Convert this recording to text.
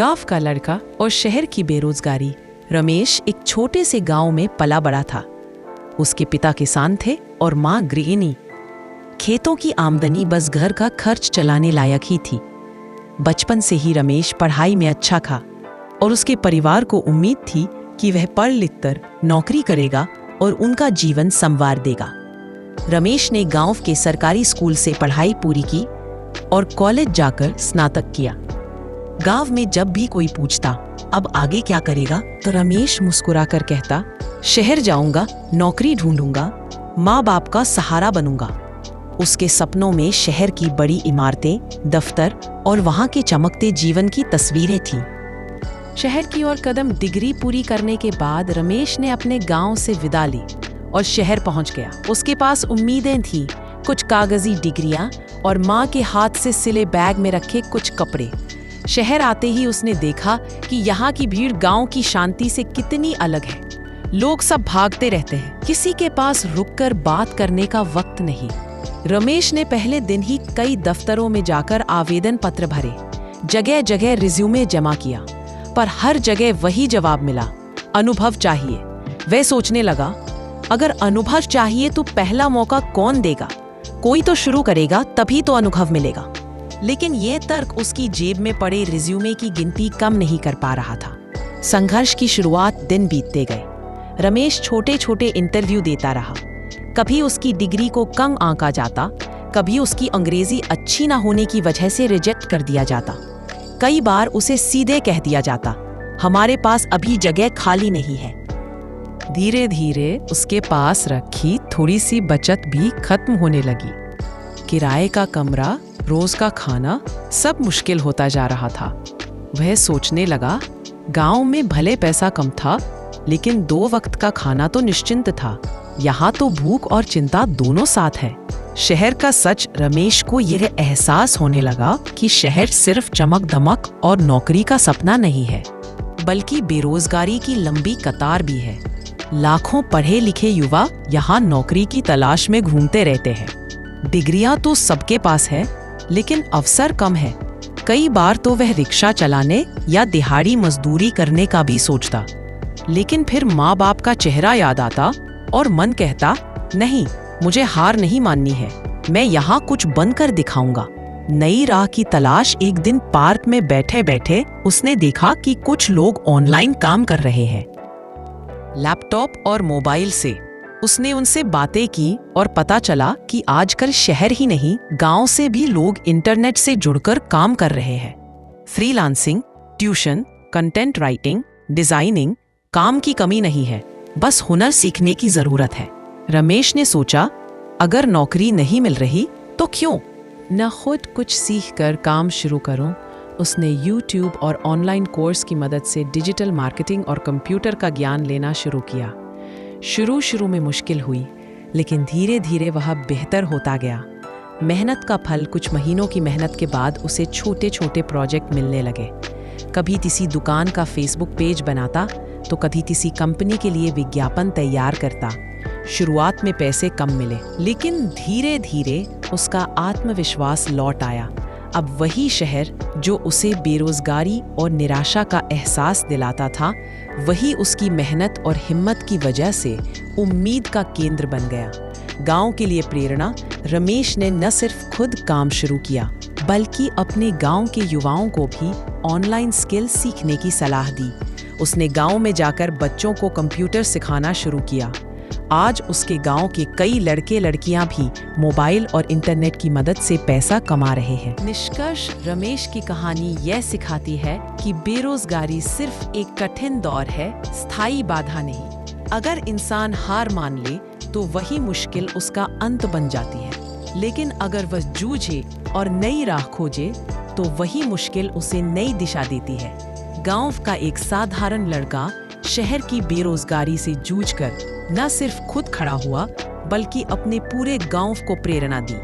गांव का लड़का और शहर की बेरोजगारी। रमेश एक छोटे से गांव में पला बड़ा था। उसके पिता किसान थे और माँ गृहिणी। खेतों की आमदनी बस घर का खर्च चलाने लायक ही थी। बचपन से ही रमेश पढ़ाई में अच्छा था और उसके परिवार को उम्मीद थी कि वह पढ़ लिख कर नौकरी करेगा और उनका जीवन संवार देगा। रमेश ने गांव के सरकारी स्कूल से पढ़ाई पूरी की और कॉलेज जाकर स्नातक किया। गांव में जब भी कोई पूछता अब आगे क्या करेगा, तो रमेश मुस्कुराकर कहता, शहर जाऊंगा, नौकरी ढूंढूंगा, माँ बाप का सहारा बनूंगा। उसके सपनों में शहर की बड़ी इमारतें, दफ्तर और वहां के चमकते जीवन की तस्वीरें थीं। शहर की ओर कदम डिग्री पूरी करने के बाद रमेश ने अपने गांव से विदा ली और शहर पहुंच गया। उसके पास उम्मीदें थीं, कुछ कागजी डिग्रियां और माँ के हाथ से सिले बैग में रखे कुछ कपड़े। शहर आते ही उसने देखा कि यहाँ की भीड़ गांव की शांति से कितनी अलग है। लोग सब भागते रहते हैं, किसी के पास रुककर बात करने का वक्त नहीं। रमेश ने पहले दिन ही कई दफ्तरों में जाकर आवेदन पत्र भरे, जगह जगह रिज्यूमे जमा किया, पर हर जगह वही जवाब मिला, अनुभव चाहिए। वह सोचने लगा, अगर अनुभव चाहिए तो पहला मौका कौन देगा? कोई तो शुरू करेगा, तभी तो अनुभव मिलेगा। लेकिन यह तर्क उसकी जेब में पड़े रिज्यूमे की गिनती कम नहीं कर पा रहा था। संघर्ष की शुरुआत दिन बीतते गए। रमेश छोटे छोटे इंटरव्यू देता रहा। कभी उसकी डिग्री को कम आंका जाता, कभी उसकी अंग्रेजी अच्छी ना होने की वजह से रिजेक्ट कर दिया जाता। कई बार उसे सीधे कह दिया जाता, हमारे पास अभी जगह खाली नहीं है। धीरे धीरे उसके पास रखी थोड़ी सी बचत भी खत्म होने लगी। किराए का कमरा, रोज का खाना, सब मुश्किल होता जा रहा था। वह सोचने लगा, गांव में भले पैसा कम था, लेकिन 2 वक्त का खाना तो निश्चिंत था। यहाँ तो भूख और चिंता दोनों साथ है। शहर का सच रमेश को यह एहसास होने लगा कि शहर सिर्फ चमक दमक और नौकरी का सपना नहीं है, बल्कि बेरोजगारी की लंबी कतार भी है। लाखों पढ़े लिखे युवा यहाँ नौकरी की तलाश में घूमते रहते हैं। डिग्रियां तो सबके पास है, लेकिन अवसर कम है। कई बार तो वह रिक्शा चलाने या दिहाड़ी मजदूरी करने का भी सोचता, लेकिन फिर माँ बाप का चेहरा याद आता और मन कहता, नहीं, मुझे हार नहीं माननी है, मैं यहाँ कुछ बनकर दिखाऊंगा। नई राह की तलाश। एक दिन पार्क में बैठे बैठे उसने देखा कि कुछ लोग ऑनलाइन काम कर रहे हैं। लैपटॉप और मोबाइल से उसने उनसे बातें की और पता चला कि आजकल शहर ही नहीं, गांव से भी लोग इंटरनेट से जुड़कर काम कर रहे हैं। Freelancing, tuition, content writing, designing, काम की कमी नहीं है, बस हुनर सीखने की जरूरत है। रमेश ने सोचा, अगर नौकरी नहीं मिल रही तो क्यों न खुद कुछ सीख कर काम शुरू करूं। उसने YouTube और ऑनलाइन कोर्स की मदद से डिजिटल मार्केटिंग और कंप्यूटर का ज्ञान लेना शुरू किया। शुरू में मुश्किल हुई, लेकिन धीरे धीरे वह बेहतर होता गया। मेहनत का फल कुछ महीनों की मेहनत के बाद उसे छोटे छोटे प्रोजेक्ट मिलने लगे। कभी किसी दुकान का फेसबुक पेज बनाता, तो कभी किसी कंपनी के लिए विज्ञापन तैयार करता। शुरुआत में पैसे कम मिले, लेकिन धीरे धीरे उसका आत्मविश्वास लौट आया। अब वही शहर जो उसे बेरोजगारी और निराशा का एहसास दिलाता था, वही उसकी मेहनत और हिम्मत की वजह से उम्मीद का केंद्र बन गया। गांव के लिए प्रेरणा। रमेश ने न सिर्फ खुद काम शुरू किया, बल्कि अपने गांव के युवाओं को भी ऑनलाइन स्किल सीखने की सलाह दी। उसने गांव में जाकर बच्चों को कंप्यूटर सिखाना शुरू किया। आज उसके गांव के कई लड़के लड़कियां भी मोबाइल और इंटरनेट की मदद से पैसा कमा रहे हैं। निष्कर्ष, रमेश की कहानी यह सिखाती है कि बेरोजगारी सिर्फ एक कठिन दौर है, स्थायी बाधा नहीं। अगर इंसान हार मान ले तो वही मुश्किल उसका अंत बन जाती है, लेकिन अगर वह जूझे और नई राह खोजे तो वही मुश्किल उसे नई दिशा देती है। गांव का एक साधारण लड़का शहर की बेरोजगारी से जूझकर न सिर्फ खुद खड़ा हुआ, बल्कि अपने पूरे गांव को प्रेरणा दी।